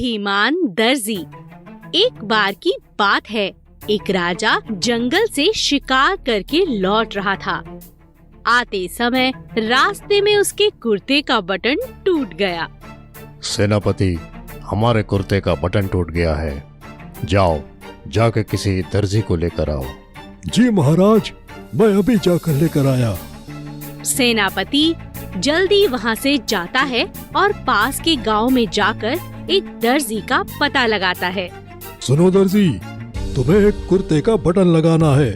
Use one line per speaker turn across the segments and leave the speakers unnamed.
बुद्धिमान दर्जी। एक बार की बात है, एक राजा जंगल से शिकार करके लौट रहा था। आते समय रास्ते में उसके कुर्ते का बटन टूट गया।
सेनापति, हमारे कुर्ते का बटन टूट गया है, जाओ जाके किसी दर्जी को लेकर आओ।
जी महाराज, मैं अभी जाकर लेकर आया।
सेनापति जल्दी वहाँ से जाता है और पास के गांव में जाकर एक दर्जी का पता लगाता है।
सुनो दर्जी, तुम्हें एक कुर्ते का बटन लगाना है,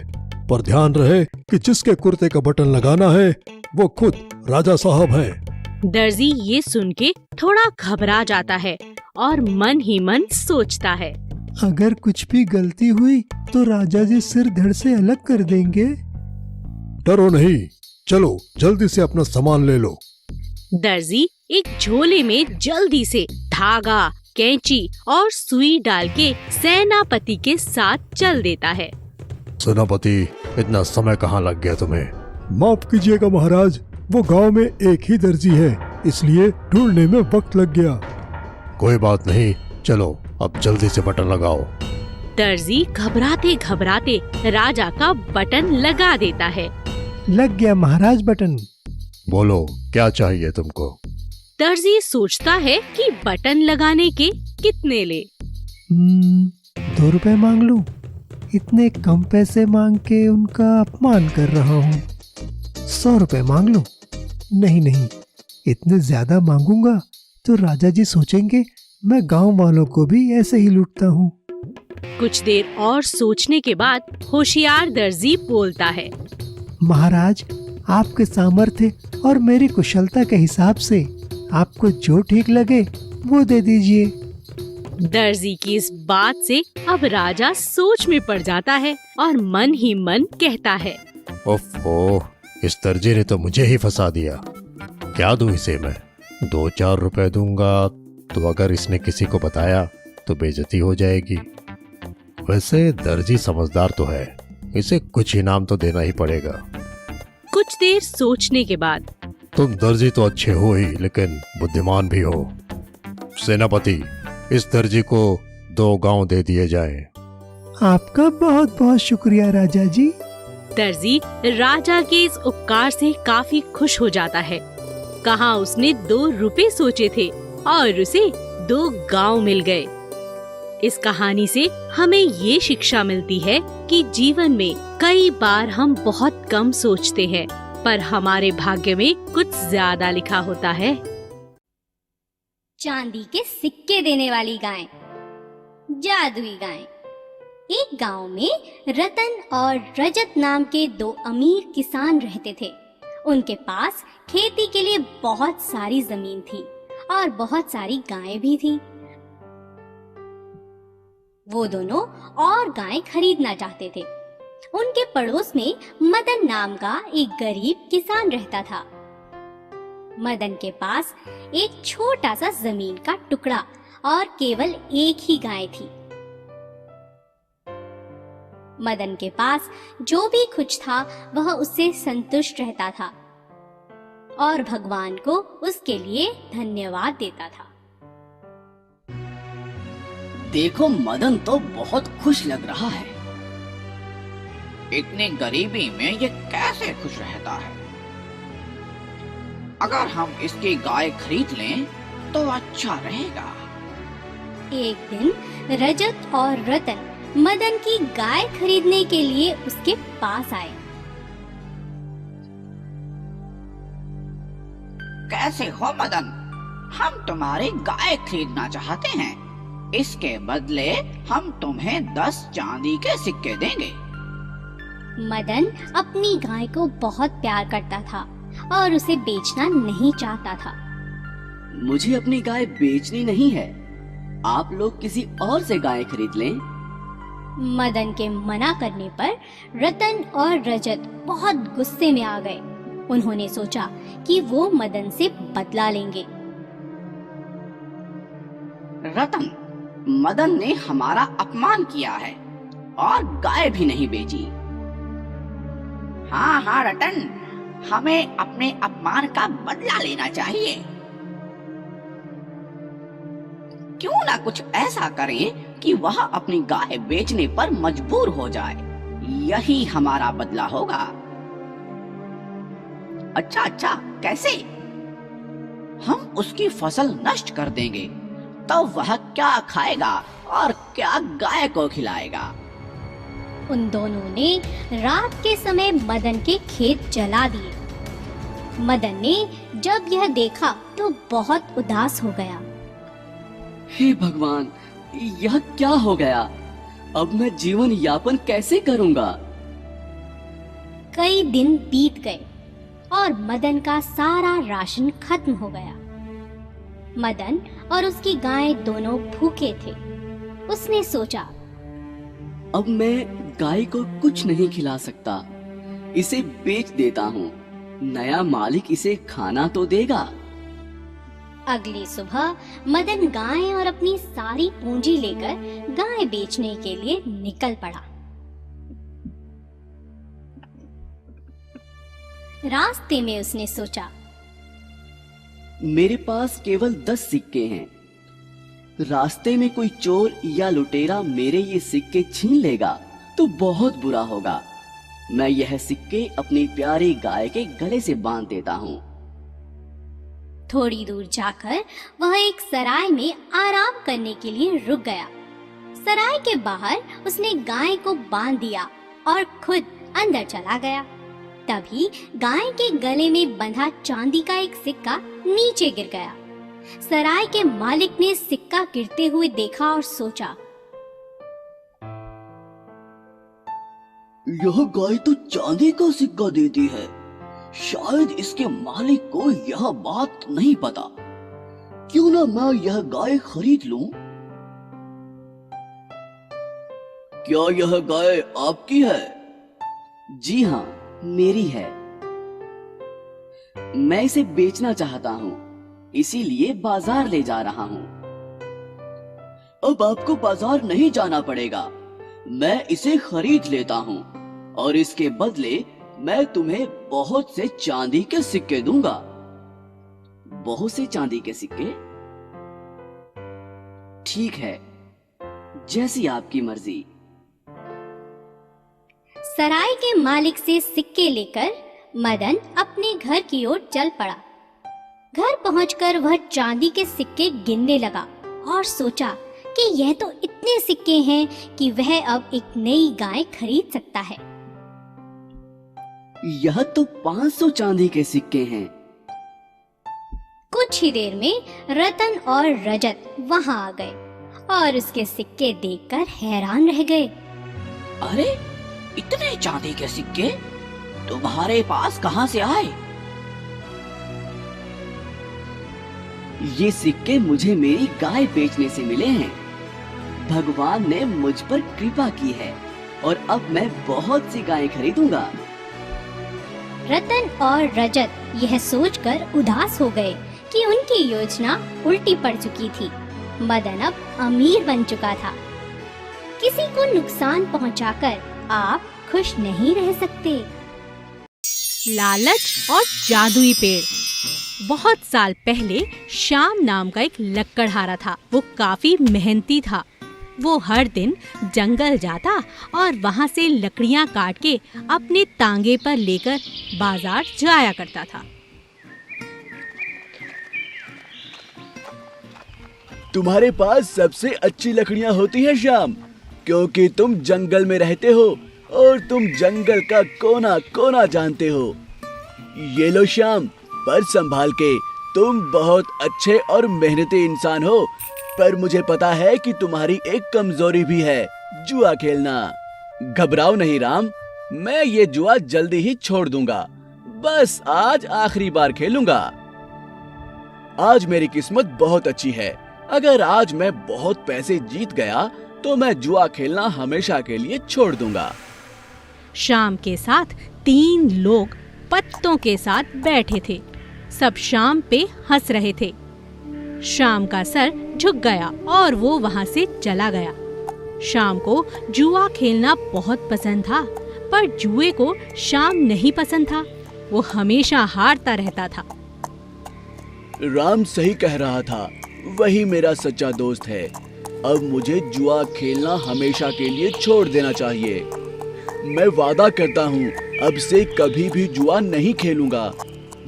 पर ध्यान रहे कि जिसके कुर्ते का बटन लगाना है वो खुद राजा साहब हैं।
दर्जी ये सुन के थोड़ा घबरा जाता है और मन ही मन सोचता है,
अगर कुछ भी गलती हुई तो राजा जी सिर धड़ से अलग कर देंगे।
डरो नहीं, चलो जल्दी से अपना सामान ले लो।
दर्जी एक झोले में जल्दी से धागा, कैंची और सुई डाल के सेनापति के साथ चल देता है।
सेनापति, इतना समय कहाँ लग गया तुम्हें?
माफ कीजिएगा महाराज, वो गांव में एक ही दर्जी है, इसलिए ढूंढने में वक्त लग गया।
कोई बात नहीं, चलो अब जल्दी से बटन लगाओ।
दर्जी घबराते घबराते राजा का बटन लगा देता है।
लग गया महाराज बटन।
बोलो, क्या चाहिए तुमको?
दर्जी सोचता है कि बटन लगाने के कितने ले।
2 रुपए मांग लूं? इतने कम पैसे मांग के उनका अपमान कर रहा हूँ। 100 रुपए मांग लूं? नहीं, इतने ज्यादा मांगूंगा तो राजा जी सोचेंगे मैं गांव वालों को भी ऐसे ही लूटता हूँ।
कुछ देर और सोचने के बाद होशियार दर्जी बोलता है,
महाराज, आपके सामर्थ्य और मेरी कुशलता के हिसाब से आपको जो ठीक लगे वो दे दीजिए।
दर्जी की इस बात से अब राजा सोच में पड़ जाता है और मन ही मन कहता है,
ओफो, इस दर्जी ने तो मुझे ही फंसा दिया। क्या दूं इसे मैं? 2-4 रुपए दूंगा तो अगर इसने किसी को बताया तो बेइज्जती हो जाएगी। वैसे दर्जी समझदार तो है, इसे कुछ इनाम तो देना ही पड़ेगा।
कुछ देर सोचने के बाद,
तुम दर्जी तो अच्छे हो ही, लेकिन बुद्धिमान भी हो। सेनापति, इस दर्जी को 2 गांव दे दिए जाएं।
आपका बहुत बहुत शुक्रिया राजा जी।
दर्जी राजा के इस उपकार से काफी खुश हो जाता है। कहाँ उसने 2 रुपए सोचे थे और उसे 2 गांव मिल गए। इस कहानी से हमें ये शिक्षा मिलती है कि जीवन में कई बार हम बहुत कम सोचते हैं, पर हमारे भाग्य में कुछ ज्यादा लिखा होता है।
चांदी के सिक्के देने वाली गाय, जादुई गाय। एक गांव में रतन और रजत नाम के 2 अमीर किसान रहते थे। उनके पास खेती के लिए बहुत सारी जमीन थी और बहुत सारी गायें भी थी। वो दोनों और गायें खरीदना चाहते थे। उनके पड़ोस में मदन नाम का एक गरीब किसान रहता था। मदन के पास एक छोटा सा जमीन का टुकड़ा और केवल एक ही गाय थी। मदन के पास जो भी कुछ था वह उससे संतुष्ट रहता था और भगवान को उसके लिए धन्यवाद देता था।
देखो, मदन तो बहुत खुश लग रहा है। इतनी गरीबी में ये कैसे खुश रहता है? अगर हम इसकी गाय खरीद लें तो अच्छा रहेगा।
एक दिन रजत और रतन मदन की गाय खरीदने के लिए उसके पास आए।
कैसे हो मदन? हम तुम्हारी गाय खरीदना चाहते हैं। इसके बदले हम तुम्हें 10 चांदी के सिक्के देंगे।
मदन अपनी गाय को बहुत प्यार करता था और उसे बेचना नहीं चाहता था।
मुझे अपनी गाय बेचनी नहीं है, आप लोग किसी और से गाय खरीद लें।
मदन के मना करने पर रतन और रजत बहुत गुस्से में आ गए। उन्होंने सोचा कि वो मदन से बदला लेंगे।
रतन, मदन ने हमारा अपमान किया है और गाय भी नहीं बेची। हाँ रतन, हमें अपने अपमान का बदला लेना चाहिए। क्यों ना कुछ ऐसा करें कि वह अपनी गाय बेचने पर मजबूर हो जाए। यही हमारा बदला होगा। अच्छा, कैसे? हम उसकी फसल नष्ट कर देंगे, तो वह क्या खाएगा और क्या गाय को खिलाएगा?
उन दोनों ने रात के समय मदन के खेत जला दिए। मदन ने जब यह देखा तो बहुत उदास हो गया।
हे भगवान, यह क्या हो गया? अब मैं जीवन यापन कैसे करूंगा?
कई दिन बीत गए और मदन का सारा राशन खत्म हो गया। मदन और उसकी गाय दोनों भूखे थे। उसने सोचा,
अब मैं गाय को कुछ नहीं खिला सकता, इसे बेच देता हूँ। नया मालिक इसे खाना तो देगा।
अगली सुबह मदन गाय और अपनी सारी पूंजी लेकर गाय बेचने के लिए निकल पड़ा। रास्ते में उसने सोचा,
मेरे पास केवल 10 सिक्के हैं। रास्ते में कोई चोर या लुटेरा मेरे ये सिक्के छीन लेगा तो बहुत बुरा होगा। मैं यह सिक्के अपनी प्यारी गाय के गले से बांध देता हूँ।
थोड़ी दूर जाकर वह एक सराय में आराम करने के लिए रुक गया। सराय के बाहर उसने गाय को बांध दिया और खुद अंदर चला गया। तभी गाय के गले में बंधा चांदी का एक सिक्का नीचे गिर गया। सराय के मालिक ने सिक्का गिरते हुए देखा और सोचा,
यह गाय तो चांदी का सिक्का देती है। शायद इसके मालिक को यह बात नहीं पता। क्यों ना मैं यह गाय खरीद लूं? क्या यह गाय आपकी है? जी हाँ, मेरी है। मैं इसे बेचना चाहता हूँ, इसीलिए बाजार ले जा रहा हूँ। अब आपको बाजार नहीं जाना पड़ेगा। मैं इसे खरीद लेता हूँ और इसके बदले मैं तुम्हें बहुत से चांदी के सिक्के दूंगा। बहुत से चांदी के सिक्के? ठीक है, जैसी आपकी मर्जी।
सराय के मालिक से सिक्के लेकर मदन अपने घर की ओर चल पड़ा। घर पहुंचकर वह चांदी के सिक्के गिनने लगा और सोचा कि यह तो इतने सिक्के हैं कि वह अब एक नई गाय खरीद सकता है।
यह तो 500 चांदी के सिक्के हैं।
कुछ ही देर में रतन और रजत वहां आ गए और उसके सिक्के देखकर हैरान रह गए।
अरे, इतने चांदी के सिक्के तुम्हारे पास कहां से आए?
ये सिक्के मुझे मेरी गाय बेचने से मिले हैं। भगवान ने मुझ पर कृपा की है और अब मैं बहुत सी गायें खरीदूंगा।
रतन और रजत यह सोचकर उदास हो गए कि उनकी योजना उल्टी पड़ चुकी थी। मदन अब अमीर बन चुका था। किसी को नुकसान पहुंचाकर आप खुश नहीं रह सकते।
लालच और जादुई पेड़। बहुत साल पहले श्याम नाम का एक लक्कड़हारा था। वो काफी मेहनती था। वो हर दिन जंगल जाता और वहाँ से लकड़ियाँ काट के अपने तांगे पर लेकर बाजार जाया करता था।
तुम्हारे पास सबसे अच्छी लकड़ियाँ होती हैं श्याम, क्योंकि तुम जंगल में रहते हो और तुम जंगल का कोना कोना जानते हो। ये लो श्याम, पर संभाल के। तुम बहुत अच्छे और मेहनती इंसान हो, पर मुझे पता है कि तुम्हारी एक कमजोरी भी है, जुआ खेलना। घबराओ नहीं राम, मैं ये जुआ जल्दी ही छोड़ दूंगा। बस आज आखिरी बार खेलूंगा। आज मेरी किस्मत बहुत अच्छी है। अगर आज मैं बहुत पैसे जीत गया तो मैं जुआ खेलना हमेशा के लिए छोड़ दूंगा।
शाम के साथ 3 लोग पत्तों के साथ बैठे थे। सब शाम पे हंस रहे थे। शाम का सर झुक गया और वो वहाँ से चला गया। शाम को जुआ खेलना बहुत पसंद था, पर जुए को शाम नहीं पसंद था। वो हमेशा हारता रहता था।
राम सही कह रहा था। वही मेरा सच्चा दोस्त है। अब मुझे जुआ खेलना हमेशा के लिए छोड़ देना चाहिए। मैं वादा करता हूँ अब से कभी भी जुआ नहीं खेलूंगा।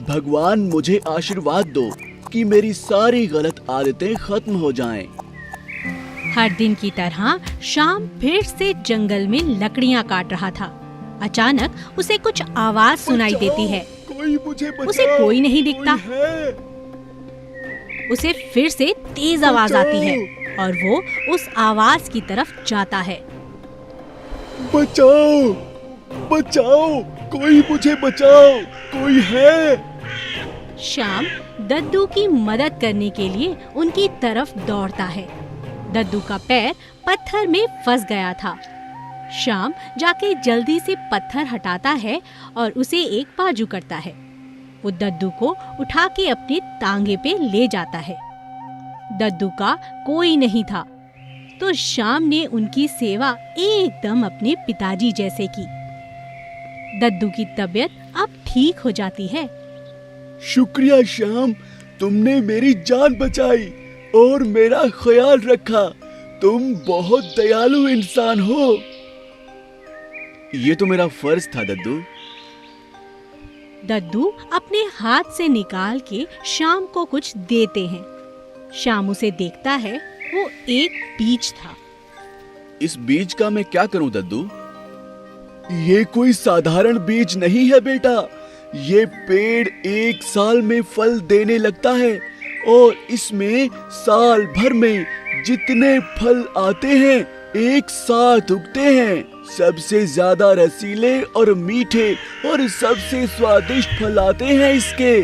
भगवान मुझे आशीर्वाद दो कि मेरी सारी गलत आदतें खत्म हो जाएं।
हर दिन की तरह शाम फिर से जंगल में लकड़ियां काट रहा था। अचानक उसे कुछ आवाज सुनाई देती है।
कोई मुझे बचाओ,
उसे कोई नहीं दिखता।
कोई है?
उसे फिर से तेज आवाज आती है और वो उस आवाज की तरफ जाता है।
बचाओ, बचाओ, कोई मुझे बचाओ, कोई है?
श्याम दद्दू की मदद करने के लिए उनकी तरफ दौड़ता है। दद्दू का पैर पत्थर में फंस गया था। श्याम जाके जल्दी से पत्थर हटाता है और उसे एक बाजू करता है। वो दद्दू को उठा के अपने तांगे पे ले जाता है। दद्दू का कोई नहीं था, तो श्याम ने उनकी सेवा एकदम अपने पिताजी जैसे की। दद्दू की तबीयत अब ठीक हो जाती है।
शुक्रिया श्याम, तुमने मेरी जान बचाई और मेरा ख्याल रखा। तुम बहुत दयालु इंसान हो। ये तो मेरा फर्ज था दद्दू।
दद्दू अपने हाथ से निकाल के श्याम को कुछ देते हैं। श्याम उसे देखता है, वो एक बीज था।
इस बीज का मैं क्या करूं दद्दू? ये कोई साधारण बीज नहीं है बेटा। ये पेड़ 1 साल में फल देने लगता है और इसमें साल भर में जितने फल आते हैं एक साथ उगते हैं। सबसे ज्यादा रसीले और मीठे और सबसे स्वादिष्ट फल आते हैं इसके।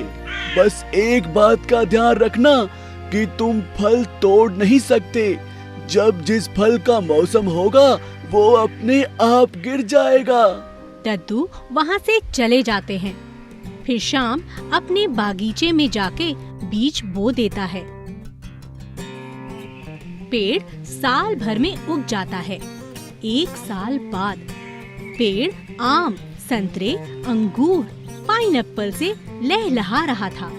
बस एक बात का ध्यान रखना कि तुम फल तोड़ नहीं सकते। जब जिस फल का मौसम होगा वो अपने आप गिर जाएगा।
दद्दू वहाँ से चले जाते हैं। फिर श्याम अपने बागीचे में जाके बीज बो देता है। पेड़ साल भर में उग जाता है। 1 साल बाद पेड़ आम, संतरे, अंगूर, पाइनएप्पल से लहलहा रहा था।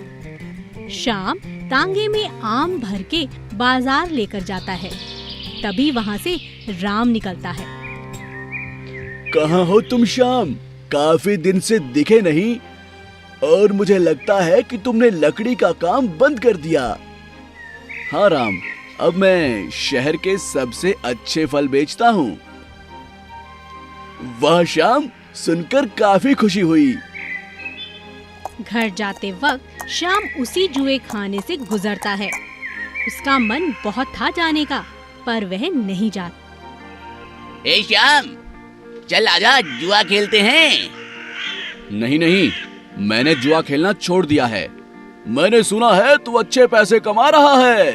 श्याम तांगे में आम भर के बाजार लेकर जाता है। तभी वहाँ से राम निकलता है।
कहाँ हो तुम श्याम? काफी दिन से दिखे नहीं और मुझे लगता है कि तुमने लकड़ी का काम बंद कर दिया। हाँ राम, अब मैं शहर के सबसे अच्छे फल बेचता हूँ। वाह श्याम, सुनकर काफी खुशी हुई।
घर जाते वक्त श्याम उसी जुए खाने से गुजरता है। उसका मन बहुत था जाने का, पर वह नहीं जाता।
ए श्याम, चल आजा, जुआ खेलते हैं।
नहीं नहीं, मैंने जुआ खेलना छोड़ दिया है। मैंने सुना है तू अच्छे पैसे कमा रहा है।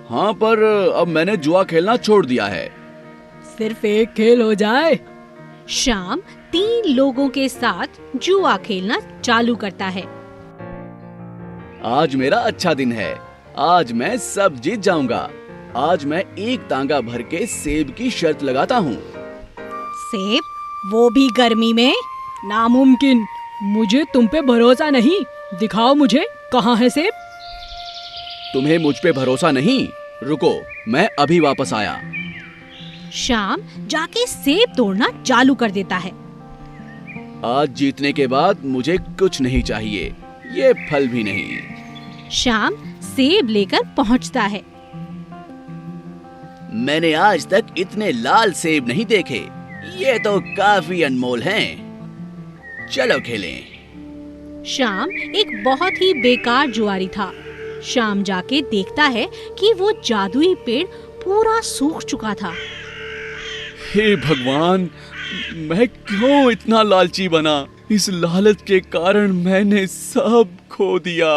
हाँ, पर अब मैंने जुआ खेलना छोड़ दिया है।
सिर्फ एक खेल हो जाए। श्याम 3 लोगों के साथ जुआ खेलना चालू करता है।
आज मेरा अच्छा दिन है। आज मैं सब जीत जाऊंगा। आज मैं एक तांगा भर के सेब की शर्त लगाता हूँ।
सेब? वो भी गर्मी में? नामुमकिन। मुझे तुम पे भरोसा नहीं। दिखाओ मुझे, कहाँ है सेब?
तुम्हें मुझ पे भरोसा नहीं? रुको, मैं अभी वापस आया।
श्याम जाके सेब तोड़ना चालू कर देता है।
आज जीतने के बाद मुझे कुछ नहीं चाहिए, ये फल भी नहीं।
श्याम सेब लेकर पहुंचता है।
मैंने आज तक इतने लाल सेब नहीं देखे। ये तो काफी अनमोल हैं। चलो खेलें।
श्याम एक बहुत ही बेकार जुआरी था। श्याम जाके देखता है कि वो जादुई पेड़ पूरा सूख चुका था।
हे भगवान, मैं क्यों इतना लालची बना? इस लालच के कारण मैंने सब खो दिया।